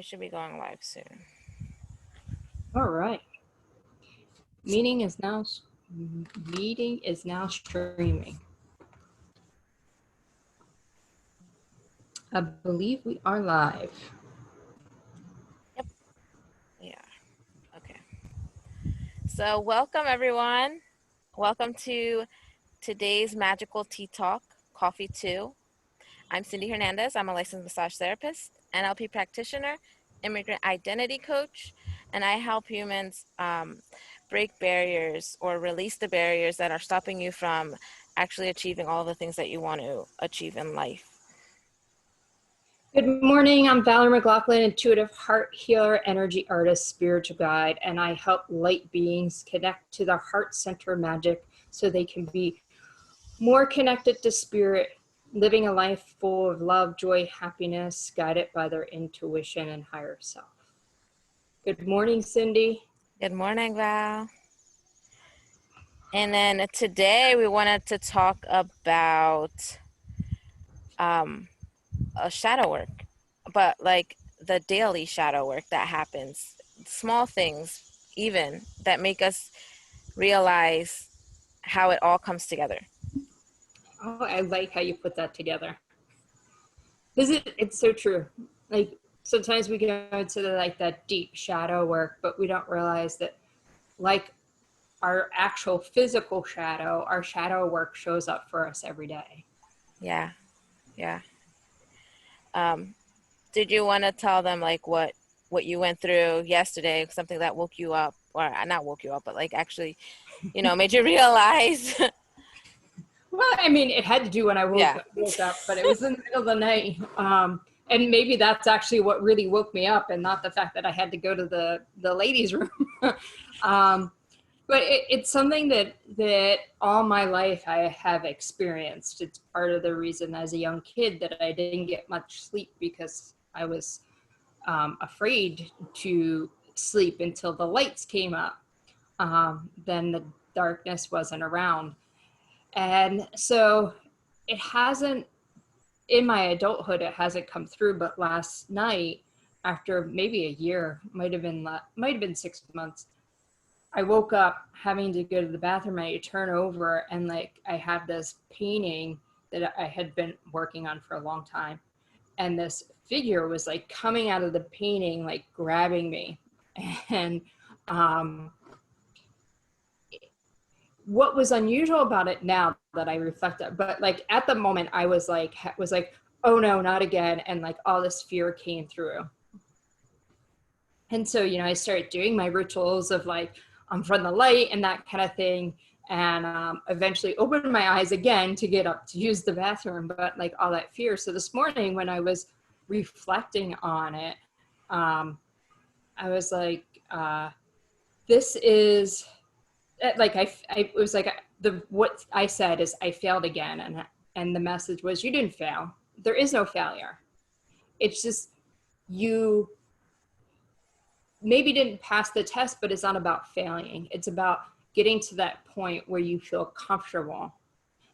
We should be going live soon. All right. Meeting is now streaming. I believe we are live. Yep. Yeah. Okay. So welcome everyone. Welcome to today's Magical Tea Talk, Coffee 2. I'm Cindy Hernandez. I'm a licensed massage therapist, NLP practitioner, immigrant identity coach, and I help humans break barriers or release the barriers that are stopping you from actually achieving all the things that you want to achieve in life. Good morning. I'm Valeri McLaughlin, intuitive heart healer, energy artist, spiritual guide, and I help light beings connect to their heart center magic so they can be more connected to spirit, living a life full of love, joy, happiness, guided by their intuition and higher self. Good morning, Cindy. Good morning, Val. And then today we wanted to talk about a shadow work, but like the daily shadow work that happens, small things even that make us realize how it all comes together. Oh, I like how you put that together. It's so true. Like sometimes we go into that deep shadow work, but we don't realize that like our actual physical shadow, our shadow work shows up for us every day. Yeah. Did you want to tell them like what you went through yesterday, something that woke you up, or not woke you up, but like actually, made you realize? Well, I mean, it had to do when I woke up, but it was in the middle of the night. And maybe that's actually what really woke me up, and not the fact that I had to go to the ladies' room. But it's something that all my life I have experienced. It's part of the reason as a young kid that I didn't get much sleep, because I was afraid to sleep until the lights came up. Then the darkness wasn't around. And so it hasn't, in my adulthood, it hasn't come through. But last night, after maybe a year, might have been 6 months, I woke up having to go to the bathroom. I turn over and like I had this painting that I had been working on for a long time. And this figure was like coming out of the painting, like grabbing me. And what was unusual about it now that I reflect it, but like at the moment I was like, oh no, not again. And like all this fear came through. And so, I started doing my rituals of like, from the light and that kind of thing. And eventually opened my eyes again to get up to use the bathroom, but like all that fear. So this morning when I was reflecting on it, I was like, this is like, it was like what I said is I failed again. And the message was, you didn't fail. There is no failure. It's just, you maybe didn't pass the test, but it's not about failing. It's about getting to that point where you feel comfortable.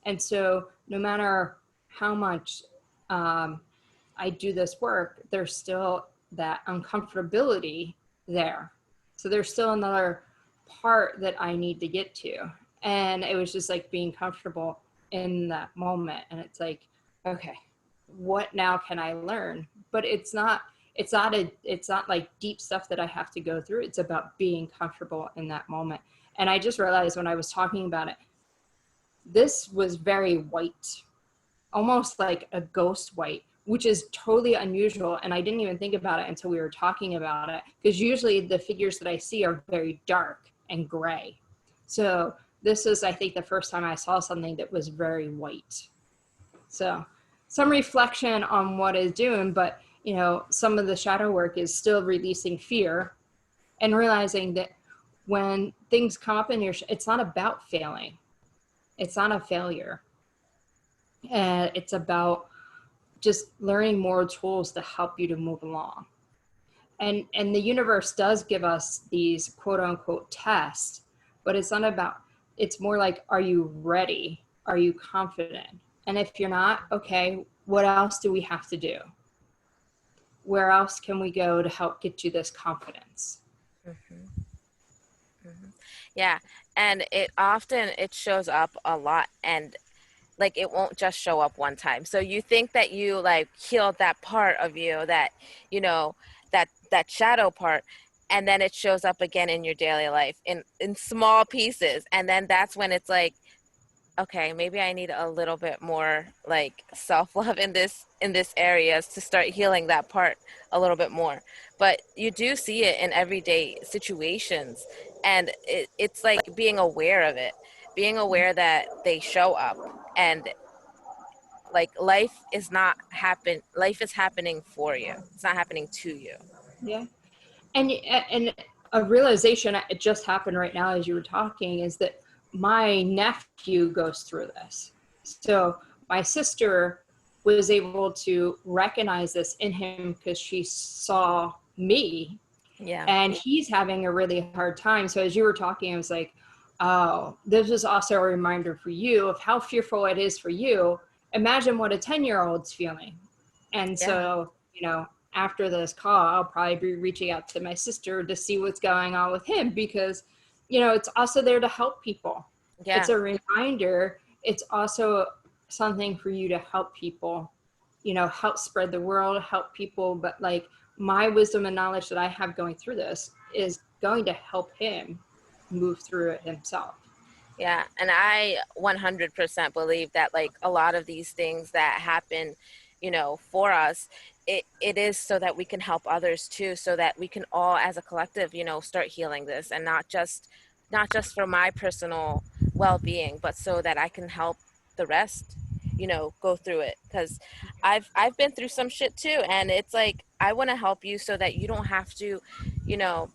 And so no matter how much I do this work, there's still that uncomfortability there. So there's still another part that I need to get to. And it was just like being comfortable in that moment. And it's like, okay, what now can I learn? But it's not like deep stuff that I have to go through. It's about being comfortable in that moment. And I just realized when I was talking about it, this was very white, almost like a ghost white, which is totally unusual. And I didn't even think about it until we were talking about it, because usually the figures that I see are very dark and gray. So this is, I think, the first time I saw something that was very white. So some reflection on what it's doing, but some of the shadow work is still releasing fear and realizing that when things come up in it's not about failing. It's not a failure. And it's about just learning more tools to help you to move along. And the universe does give us these quote unquote tests, but it's not about, it's more like, are you ready? Are you confident? And if you're not, okay, what else do we have to do? where else can we go to help get you this confidence? Hmm. Hmm. Yeah, and it shows up a lot, and like it won't just show up one time. So you think that you like healed that part of you, that you know that shadow part, and then it shows up again in your daily life in small pieces, and then that's when it's like, okay, maybe I need a little bit more like self-love in this areas to start healing that part a little bit more. But you do see it in everyday situations, and it's like being aware of it, being aware that they show up, and like life is happening for you. It's not happening to you. Yeah. And a realization it just happened right now as you were talking is that my nephew goes through this. So my sister was able to recognize this in him because she saw me, Yeah. and he's having a really hard time. So as you were talking, I was like, oh, this is also a reminder for you of how fearful it is for you. Imagine what a 10-year-old's feeling. And Yeah. so, after this call, I'll probably be reaching out to my sister to see what's going on with him because, it's also there to help people. It's Yeah. a reminder. It's also something for you to help people, help spread the world, help people. But like my wisdom and knowledge that I have going through this is going to help him move through it himself. Yeah, and I 100% believe that like a lot of these things that happen, for us, it is so that we can help others too, so that we can all as a collective, start healing this, and not just for my personal well-being, but so that I can help the rest, go through it, because I've been through some shit too, and it's like I want to help you so that you don't have to, you know,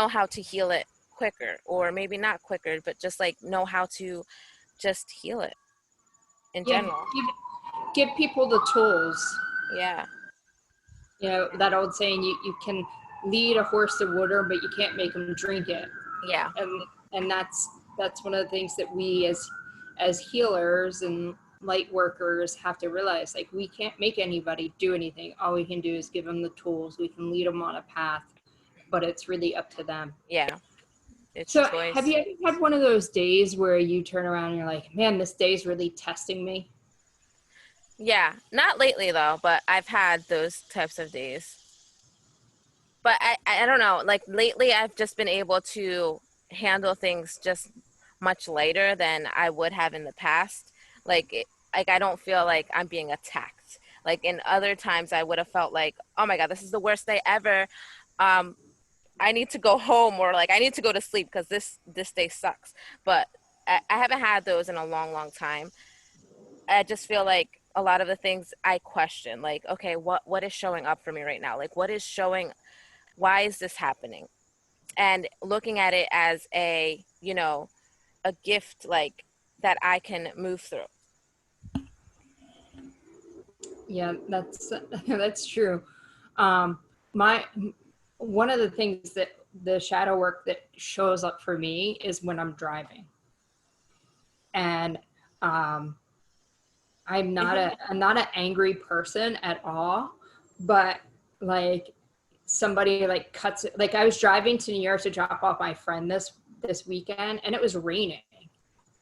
how to heal it quicker, or maybe not quicker, but just like know how to just heal it in Yeah, general. give people the tools. Yeah. That old saying, you can lead a horse to water, but you can't make them drink it. Yeah. And that's one of the things that we as healers and light workers have to realize. Like, we can't make anybody do anything. All we can do is give them the tools. We can lead them on a path, but it's really up to them. Yeah. It's So have choice. you ever had one of those days where you turn around and you're like, man, this day's really testing me? Yeah, not lately though, but I've had those types of days. But I don't know, like lately I've just been able to handle things just much lighter than I would have in the past. Like I don't feel like I'm being attacked. Like in other times I would have felt like, oh my God, this is the worst day ever. Um, I need to go home, or like I need to go to sleep because this day sucks. But I haven't had those in a long, long time. I just feel like a lot of the things I question, like, okay, what is showing up for me right now? Like, what is showing? Why is this happening? And looking at it as a gift, like that I can move through. Yeah, that's that's true. Um, my One of the things that the shadow work that shows up for me is when I'm driving, and um, I'm not an angry person at all, but like somebody like cuts it. Like, I was driving to New York to drop off my friend this weekend, and it was raining,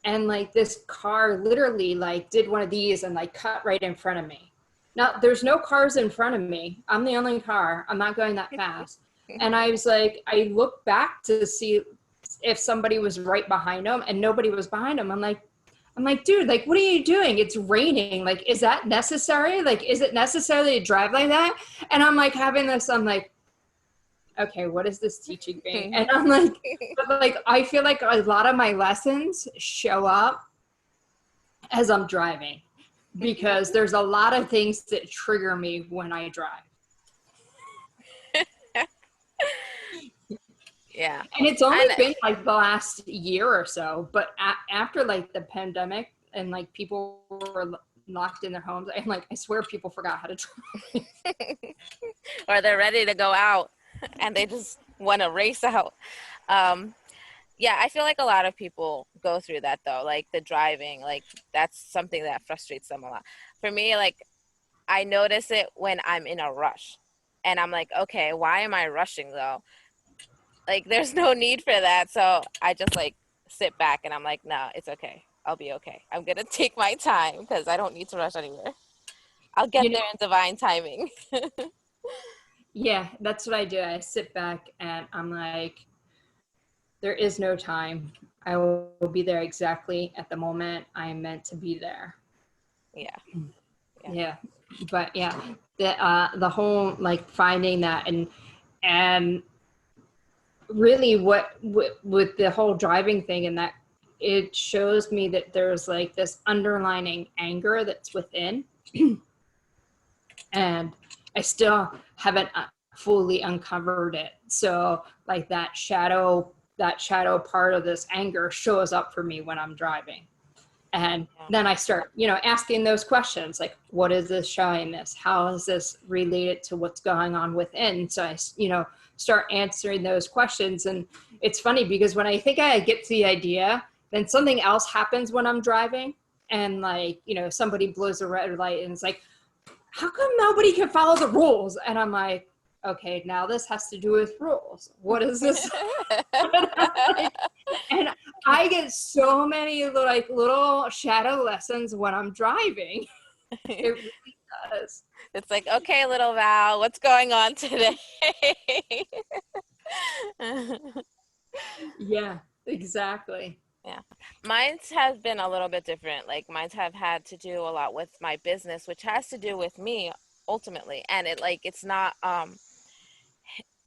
and like this car literally like did one of these and like cut right in front of me. Now there's no cars in front of me. I'm the only car. I'm not going that fast. And I was like, I looked back to see if somebody was right behind them, and nobody was behind them. I'm like, dude, like, what are you doing? It's raining. Like, is that necessary? Like, is it necessary to drive like that? And I'm like having this, I'm like, okay, what is this teaching me? And I'm like, but like, I feel like a lot of my lessons show up as I'm driving because there's a lot of things that trigger me when I drive. Yeah. And it's only And been like the last year or so, but after like the pandemic and like people were locked in their homes, and like, I swear people forgot how to drive. or they're ready to go out and they just want to race out. Um, yeah, I feel like a lot of people go through that though, like the driving, like that's something that frustrates them a lot. For me, like I notice it when I'm in a rush. And I'm like, okay, why am I rushing though? Like, there's no need for that. So I just like sit back and I'm like, no, it's okay. I'll be okay. I'm gonna take my time because I don't need to rush anywhere. I'll get You know, there in divine timing. yeah, that's what I do. I sit back and I'm like, there is no time. I will be there exactly at the moment I'm meant to be there. Yeah, yeah. Yeah, but yeah, the whole like finding that and really what with the whole driving thing and that it shows me that there's like this underlining anger that's within, and I still haven't fully uncovered it. So like that shadow part of this anger shows up for me when I'm driving. And Yeah. then I start, asking those questions like, what is this showing this? How is this related to what's going on within? So I, start answering those questions. And it's funny because when I think I get to the idea, then something else happens when I'm driving. And like, somebody blows a red light and it's like, how come nobody can follow the rules? And I'm like, okay, now this has to do with rules. What is this? And I get so many like little shadow lessons when I'm driving. It really does. It's like, okay, little Val, what's going on today? Yeah, exactly. Yeah. Mine's has been a little bit different. Like mine's have had to do a lot with my business, which has to do with me ultimately. And it's not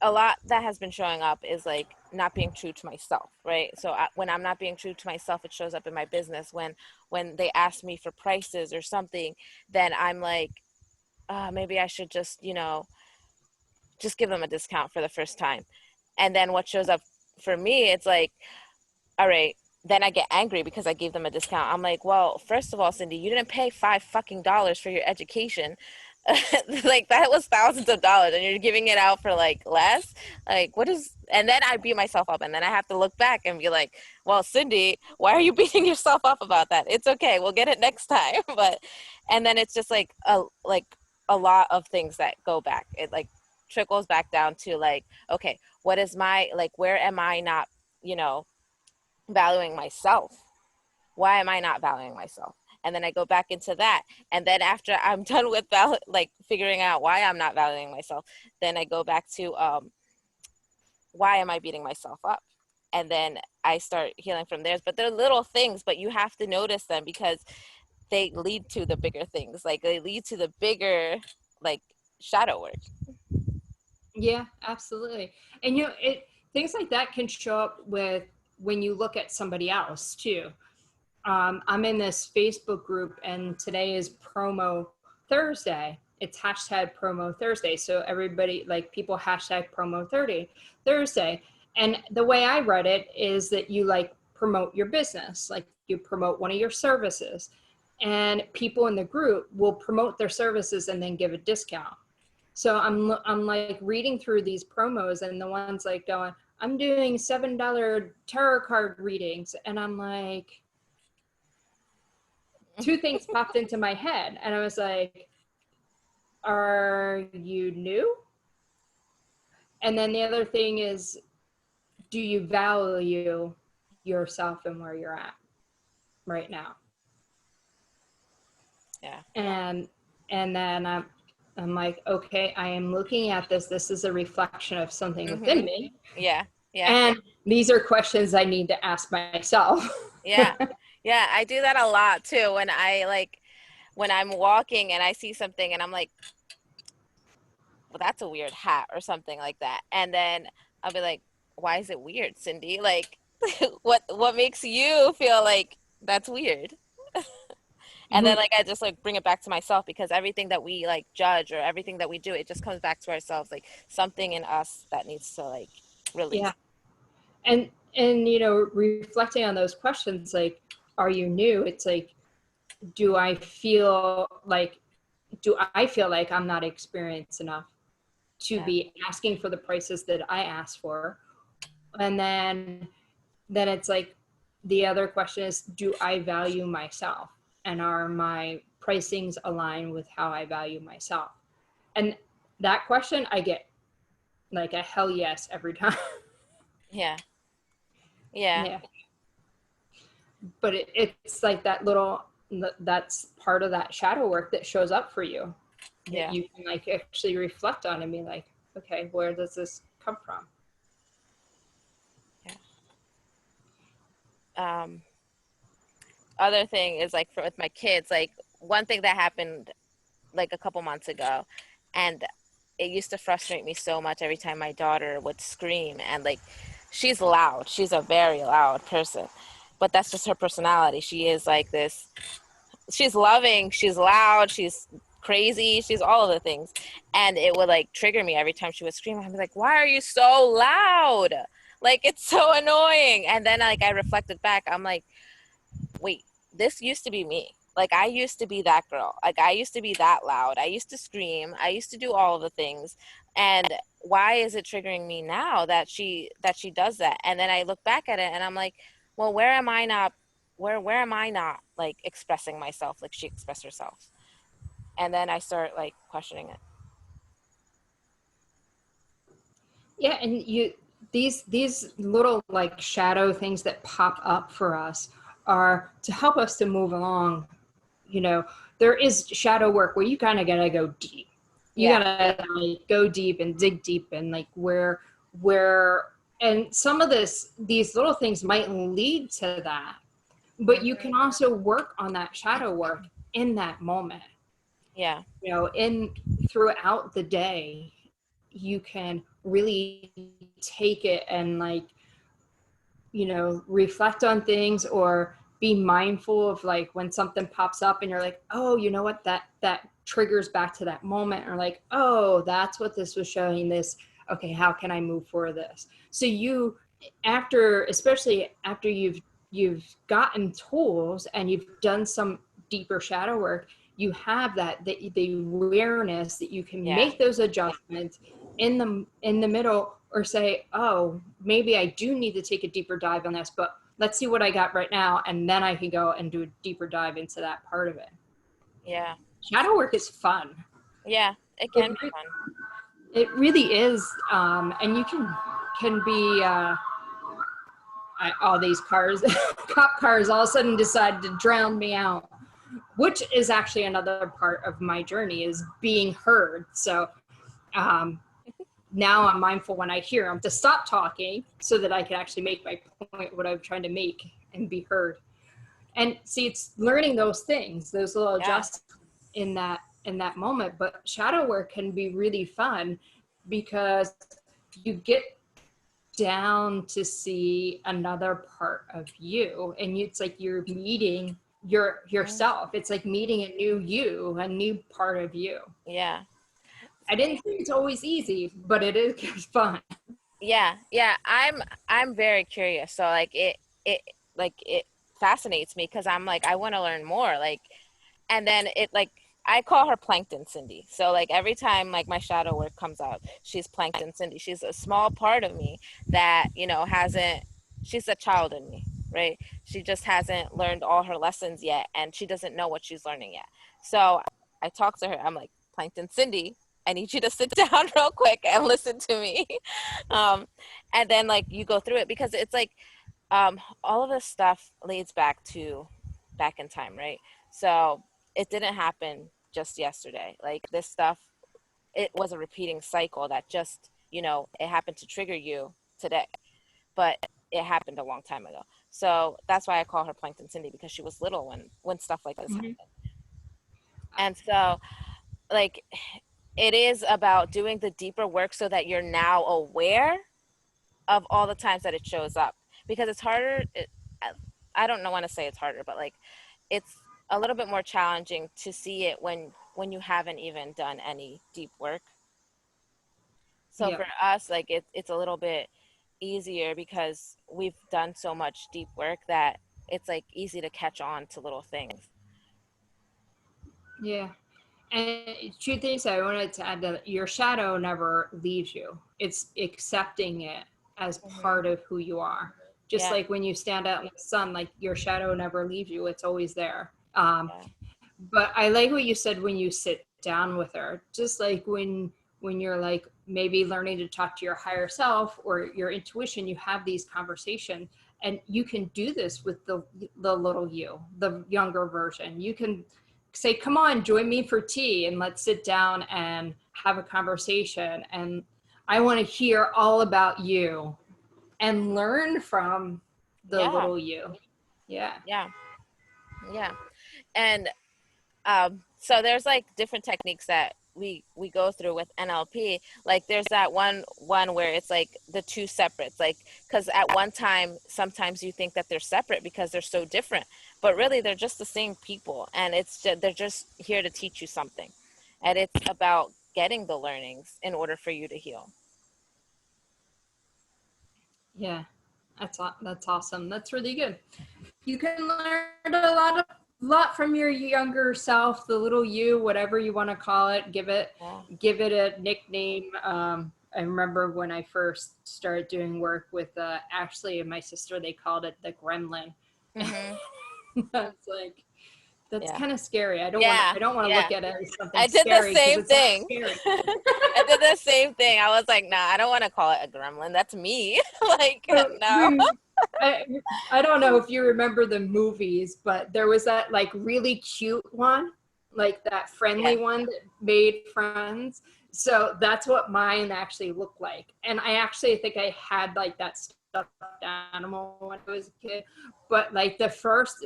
a lot that has been showing up is like not being true to myself, right? So when I'm not being true to myself, it shows up in my business. When they ask me for prices or something, then I'm like, maybe I should just just give them a discount for the first time. And then what shows up for me, it's like, all right, then I get angry because I gave them a discount. I'm like, well, first of all, Cindy, you didn't pay $5 for your education. Like that was thousands of dollars and you're giving it out for like less. Like what is, and then I beat myself up and then I have to look back and be like, well, Cindy, why are you beating yourself up about that? It's okay, we'll get it next time. But and then it's just like a lot of things that go back. It like trickles back down to like, okay, what is my, like, where am I not, you know valuing myself? Why am I not valuing myself? And then I go back into that. And then after I'm done with like figuring out why I'm not valuing myself, then I go back to why am I beating myself up? And then I start healing from there. But they're little things, but you have to notice them because they lead to the bigger things. Like they lead to the bigger like shadow work. Yeah, absolutely. And it things like that can show up with when you look at somebody else too. I'm in this Facebook group, and today is Promo Thursday. It's hashtag Promo Thursday. So everybody, like people, hashtag Promo Thursday. And the way I read it is that you like promote your business, like you promote one of your services, and people in the group will promote their services and then give a discount. So I'm like reading through these promos, and the ones like going, I'm doing $7 tarot card readings, and I'm like, two things popped into my head, and I was like, are you new? And then the other thing is, do you value yourself and where you're at right now? Yeah. And then I'm like, okay, I am looking at this. This is a reflection of something within Mm-hmm. me. Yeah. Yeah. And these are questions I need to ask myself. Yeah. Yeah. I do that a lot too. When I'm walking and I see something and I'm like, well, that's a weird hat or something like that. And then I'll be like, why is it weird, Cindy? Like, what makes you feel like that's weird? And then Mhm. like I just like bring it back to myself because everything that we like judge or everything that we do, it just comes back to ourselves, like something in us that needs to like release. Yeah. And reflecting on those questions, like, are you new? It's like, do I feel like I'm not experienced enough to Yeah. be asking for the prices that I asked for? And then it's like the other question is, do I value myself? And are my pricings aligned with how I value myself? And that question, I get like a hell yes every time. Yeah. Yeah. Yeah. But it's like that little, that's part of that shadow work that shows up for you, that Yeah. you can like actually reflect on and be like, okay, where does this come from? Yeah. Other thing is like for with my kids, like one thing that happened like a couple months ago, and it used to frustrate me so much every time my daughter would scream, and like she's loud. She's a very loud person. But that's just her personality. She is like this. She's loving, she's loud, she's crazy, she's all of the things. And it would like trigger me every time she would scream. I'd be like, "Why are you so loud? Like it's so annoying." And then like I reflected back, I'm like, wait, this used to be me. Like I used to be that girl. Like I used to be that loud. I used to scream. I used to do all of the things. And why is it triggering me now that she does that? And then I look back at it and I'm like, well, where am I not like expressing myself like she expressed herself? And then I start like questioning it. Yeah, and you, these little like shadow things that pop up for us are to help us to move along. You know, there is shadow work where you kind of gotta go deep. You Yeah. gotta like go deep and dig deep, and like where and some of these little things might lead to that, but you Hmm. can also work on that shadow work in that moment. Yeah. You know, in throughout the day, you can really take it and like, you know, reflect on things or be mindful of like when something pops up and you're like, oh, you know what, that triggers back to that moment, or like, oh, that's what this was showing, this, okay, how can I move for this? So you, after, especially after you've gotten tools and you've done some deeper shadow work, you have the awareness that you can Yeah. make those adjustments in the middle, or say, oh, maybe I do need to take a deeper dive on this, but let's see what I got right now, and then I can go and do a deeper dive into that part of it. Yeah. Shadow work is fun. Yeah. It It, can be fun. it really is, and you can be all these cars, cop cars, all of a sudden decide to drown me out, which is actually another part of my journey, is being heard. So um, now I'm mindful when I hear them to stop talking so that I can actually make my point, what I'm trying to make, and be heard. And see, it's learning those things, those little Yeah. adjustments in that moment. But shadow work can be really fun because you get down to see another part of you, and it's like you're meeting Mhm. yourself. It's like meeting a new you, a new part of you. Yeah. I didn't think it's always easy, but it is fun. Yeah, yeah, I'm very curious. So like it fascinates me because I'm like I want to learn more. Like and then it like I call her Plankton Cindy. So like every time like my shadow work comes out, she's Plankton Cindy. She's a small part of me that, you know, hasn't she's a child in me, right? She just hasn't learned all her lessons yet and she doesn't know what she's learning yet. So I talk to her. I'm like, Plankton Cindy, I need you to sit down real quick and listen to me. um, and then like you go through it because it's like all of this stuff leads back in time, right? So it didn't happen just yesterday. Like this stuff, it was a repeating cycle that just, you know, it happened to trigger you today, but it happened a long time ago. So that's why I call her Plankton Cindy, because she was little when stuff like this Mhm. happened. And so like it is about doing the deeper work so that you're now aware of all the times that it shows up, because it's harder I don't know want to say it's harder, but like it's a little bit more challenging to see it when you haven't even done any deep work. So for Yep. us, like it's a little bit easier because we've done so much deep work that it's like easy to catch on to little things. Yeah. And truth is, I wanted to add that your shadow never leaves you. It's accepting it as Hmm. part of who you are. Just Yeah. like when you stand out in the sun, like your shadow never leaves you. It's always there. Yeah. But I like what you said when you sit down with her. Just like when you're like maybe learning to talk to your higher self or your intuition, you have these conversations, and you can do this with the little you, the younger version. You can say, come on, join me for tea and let's sit down and have a conversation. And I want to hear all about you and learn from the Yeah. little you. Yeah. Yeah. Yeah. And so there's like different techniques that we go through with NLP. Like there's that one where it's like the two separates, like because at one time sometimes you think that they're separate because they're so different, but really they're just the same people, and they're just here to teach you something, and it's about getting the learnings in order for you to heal. Yeah. That's awesome. That's really good. You can learn a lot from your younger self, the little you, whatever you want to call it. Yeah. Give it a nickname. I remember when I first started doing work with Ashley and my sister, they called it the gremlin. Mm-hmm. That's like, that's Yeah. kind of scary. Yeah. I don't want to Yeah. look at it as something I did the scary because same it's not thing. scary. I did the same thing. I was like, nah, I don't want to call it a gremlin. That's me. Like, no. I, I don't know if you remember the movies, but there was that like really cute one, like that Yeah. friendly one that made friends. So that's what mine actually looked like. And I actually think I had like that stuffed animal when I was a kid. But like the first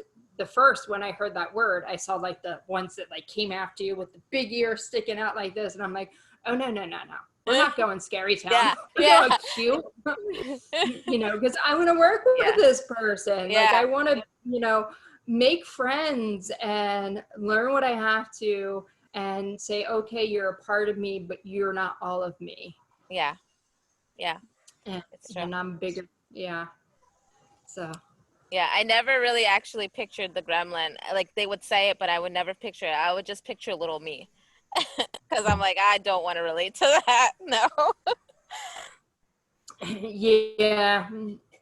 when I heard that word, I saw like the ones that like came after you with the big ears sticking out like this. And I'm like, oh no, no, no, no. We're not going scary town. Yeah. We're Yeah. going cute. Because I want to work with Yeah. this person. Like I Yeah. want to, make friends and learn what I have to and say, okay, you're a part of me, but you're not all of me. Yeah. Yeah. And, It's true. and I'm bigger. Yeah. So, Yeah. I never really actually pictured the gremlin. Like they would say it, but I would never picture it. I would just picture little me. Because I'm like, I don't want to relate to that. No. yeah.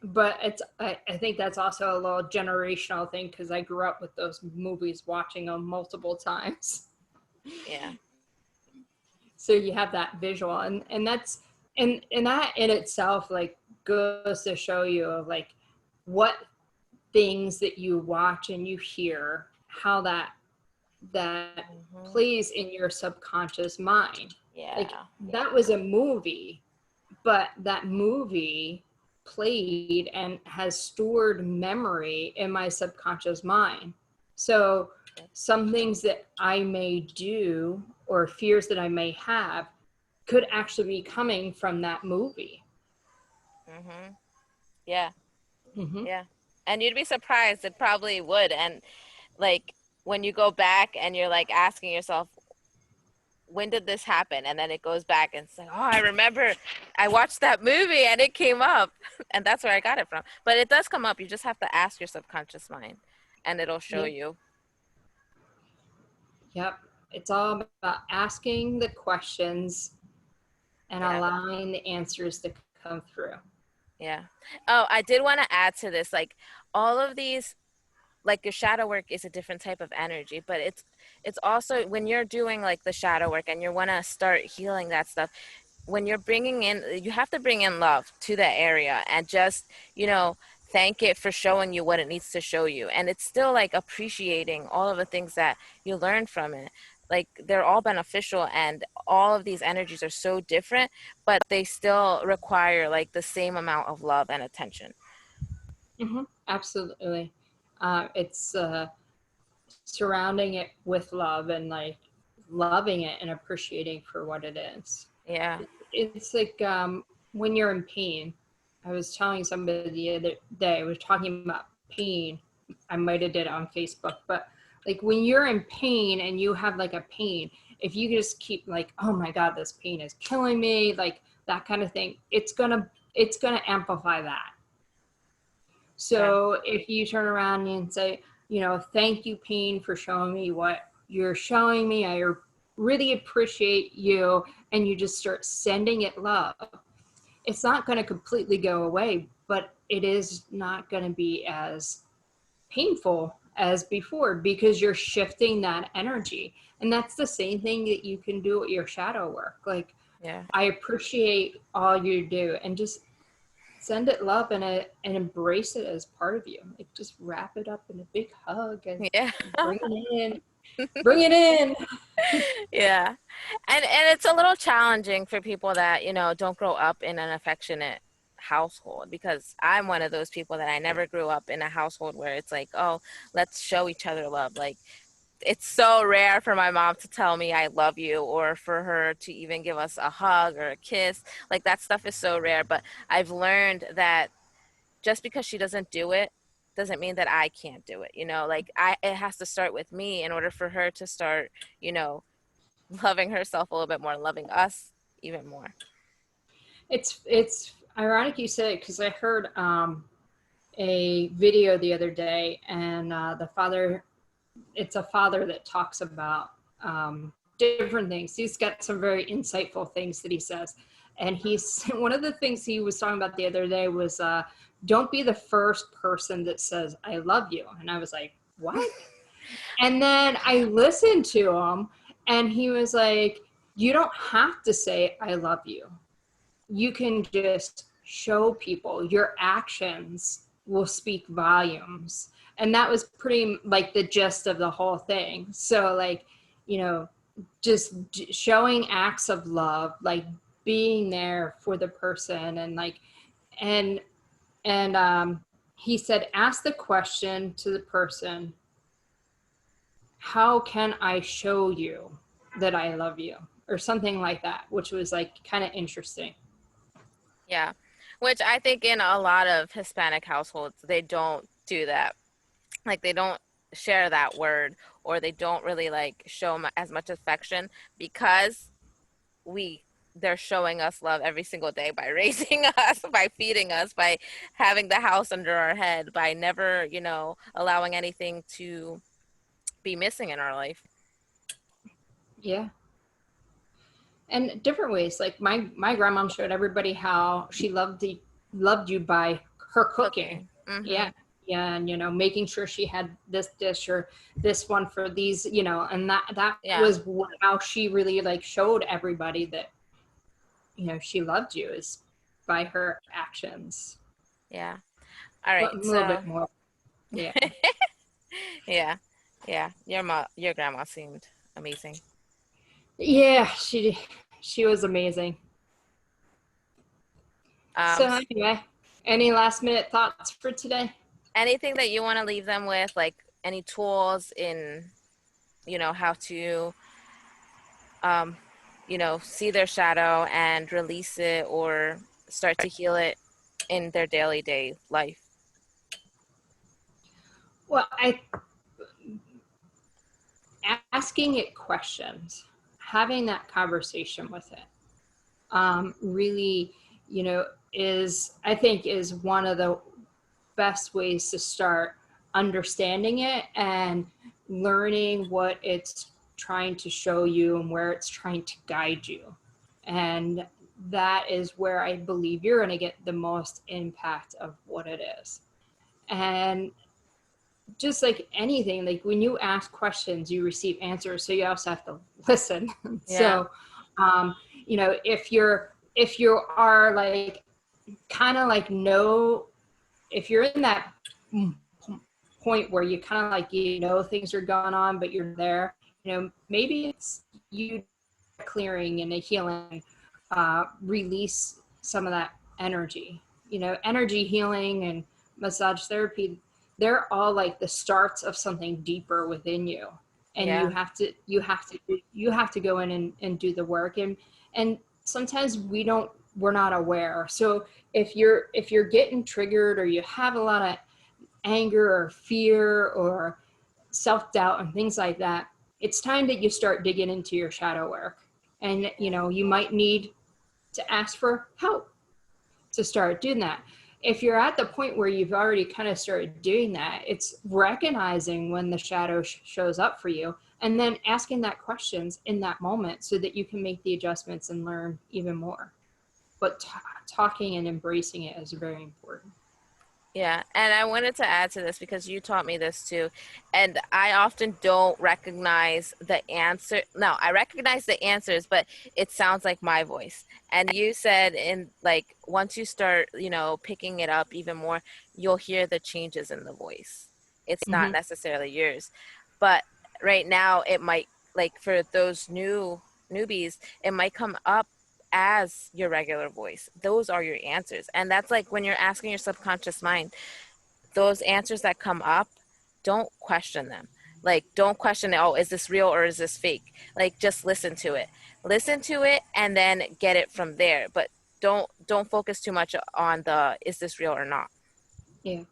But I think that's also a little generational thing because I grew up with those movies, watching them multiple times. Yeah. So you have that visual, and that's and that in itself like goes to show you like what things that you watch and you hear, how that Hmm. plays in your subconscious mind. Like Yeah. that was a movie, but that movie played and has stored memory in my subconscious mind. So some things that I may do or fears that I may have could actually be coming from that movie. Hmm. Yeah. Mm-hmm. Yeah. And you'd be surprised. It probably would. And like when you go back and you're like asking yourself, when did this happen? And then it goes back and it's like, oh, I remember I watched that movie and it came up. And that's where I got it from. But it does come up. You just have to ask your subconscious mind and it'll show Yep. you. Yep. It's all about asking the questions and Yeah. allowing the answers to come through. Yeah. Oh, I did want to add to this, like all of these, like your shadow work is a different type of energy, but it's also when you're doing like the shadow work and you want to start healing that stuff, when you're bringing in, you have to bring in love to that area and just, thank it for showing you what it needs to show you. And it's still like appreciating all of the things that you learn from it. Like they're all beneficial and all of these energies are so different, but they still require like the same amount of love and attention. Mm-hmm. Absolutely. It's surrounding it with love and like loving it and appreciating for what it is. Yeah. It's like when you're in pain. I was telling somebody the other day, I was talking about pain. I might have did it on Facebook, but like when you're in pain and you have like a pain, if you just keep like, oh my God, this pain is killing me, like that kind of thing, it's gonna amplify that. Yeah. So if you turn around and say, thank you, pain, for showing me what you're showing me. I really appreciate you. And you just start sending it love. It's not going to completely go away, but it is not going to be as painful as before because you're shifting that energy. And that's the same thing that you can do with your shadow work. Like Yeah. I appreciate all you do, and just send it love and embrace it as part of you. Like just wrap it up in a big hug and Yeah. bring it in. Bring it in. Yeah. And it's a little challenging for people that, don't grow up in an affectionate household, because I'm one of those people that I never grew up in a household where it's like, oh, let's show each other love. Like, it's so rare for my mom to tell me I love you, or for her to even give us a hug or a kiss. Like, that stuff is so rare, but I've learned that just because she doesn't do it doesn't mean that I can't do it. Like, it has to start with me in order for her to start, you know, loving herself a little bit more, loving us even more. It's ironic you said it, because I heard a video the other day, and the father, it's a father that talks about different things. He's got some very insightful things that he says, and he's one of the things he was talking about the other day was don't be the first person that says I love you. And I was like, what? And then I listened to him, and he was like, you don't have to say I love you. You can just show people. Your actions will speak volumes. And that was pretty like the gist of the whole thing. So like, you know, just showing acts of love, like being there for the person, and like, and he said, ask the question to the person, how can I show you that I love you, or something like that, which was like kind of interesting. Yeah. Which I think in a lot of Hispanic households, they don't do that. Like, they don't share that word, or they don't really like show as much affection, because we they're showing us love every single day by raising us, by feeding us, by having the house under our head, by never, allowing anything to be missing in our life. Yeah. And different ways. Like my grandmom showed everybody how she loved you by her cooking. Cooking. Mm-hmm. Yeah. Yeah, and making sure she had this dish or this one for these, and that Yeah. was how she really like showed everybody that she loved you, is by her actions. Yeah. All But right. a little So, bit more. Yeah. yeah. Yeah. Your grandma seemed amazing. Yeah, she was amazing. Um, So anyway, any last minute thoughts for today? Anything that you want to leave them with, like any tools in, how to, um, see their shadow and release it, or start to heal it in their daily day life. Well, I asking it questions, having that conversation with it, really, is, I think, is one of the best ways to start understanding it and learning what it's trying to show you and where it's trying to guide you. And that is where I believe you're going to get the most impact of what it is. And just like anything, like when you ask questions, you receive answers. So you also have to listen. Yeah. So, um, if you are like, kind of like, no, if you're in that point where you kind of like, things are going on, but you're there, maybe it's you clearing and a healing, release some of that energy. Energy healing and massage therapy, they're all like the starts of something deeper within you. And Yeah. you have to go in and do the work. And sometimes we're not aware. So if you're getting triggered, or you have a lot of anger or fear or self-doubt and things like that, it's time that you start digging into your shadow work. And you might need to ask for help to start doing that. If you're at the point where you've already kind of started doing that, it's recognizing when the shadow shows up for you, and then asking that questions in that moment so that you can make the adjustments and learn even more. But talking and embracing it is very important. Yeah, and I wanted to add to this because you taught me this too. And I often don't recognize the answer. No, I recognize the answers, but it sounds like my voice. And you said in like once you start, picking it up even more, you'll hear the changes in the voice. It's not Hmm. necessarily yours. But right now it might, like for those newbies, it might come up as your regular voice. Those are your answers. And that's like when you're asking your subconscious mind, those answers that come up, don't question them. Like, don't question it. Oh, is this real or is this fake? Like, just listen to it. Listen to it and then get it from there. But don't focus too much on the is this real or not. Yeah.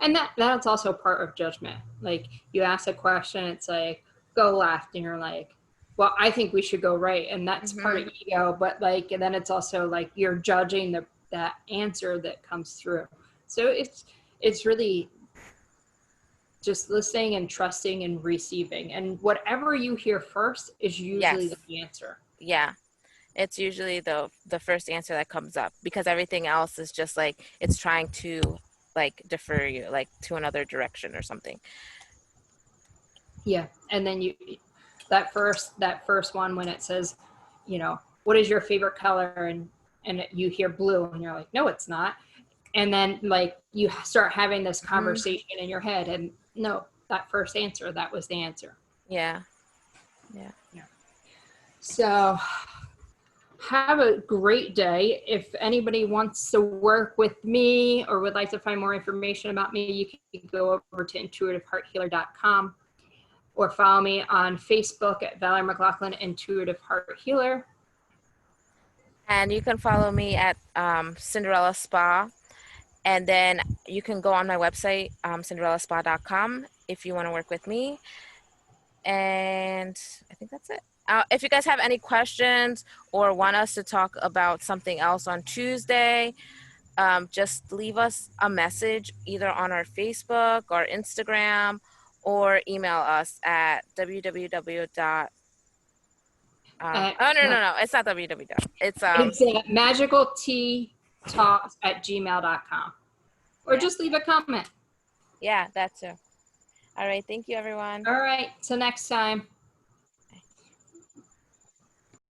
And that's also part of judgment. Like you ask a question, it's like, go left, and you're like, well, I think we should go right. And that's part of Hmm. ego, but like, and then it's also like you're judging that answer that comes through. So it's really just listening and trusting and receiving. And whatever you hear first is usually Yes. the answer. Yeah. It's usually the first answer that comes up because everything else is just like it's trying to like defer you like to another direction or something. Yeah. And then that first one when it says, what is your favorite color? And you hear blue and you're like, no, it's not. And then like you start having this Hmm. conversation in your head and no, that first answer, that was the answer. Yeah. Yeah. Yeah. So have a great day. If anybody wants to work with me or would like to find more information about me, you can go over to intuitivehearthealer.com or follow me on Facebook at Valeri McLaughlin Intuitive Heart Healer. And you can follow me at Cinderella Spa. And then you can go on my website, cinderellaspa.com, if you want to work with me. And I think that's it. If you guys have any questions or want us to talk about something else on Tuesday, just leave us a message either on our Facebook or Instagram or email us at www. Oh, no, No, no, no. It's not www. It's, it's magicalteatalks@gmail.com. Or yeah. just leave a comment. Yeah, that too. All right. Thank you, everyone. All right. Till next time.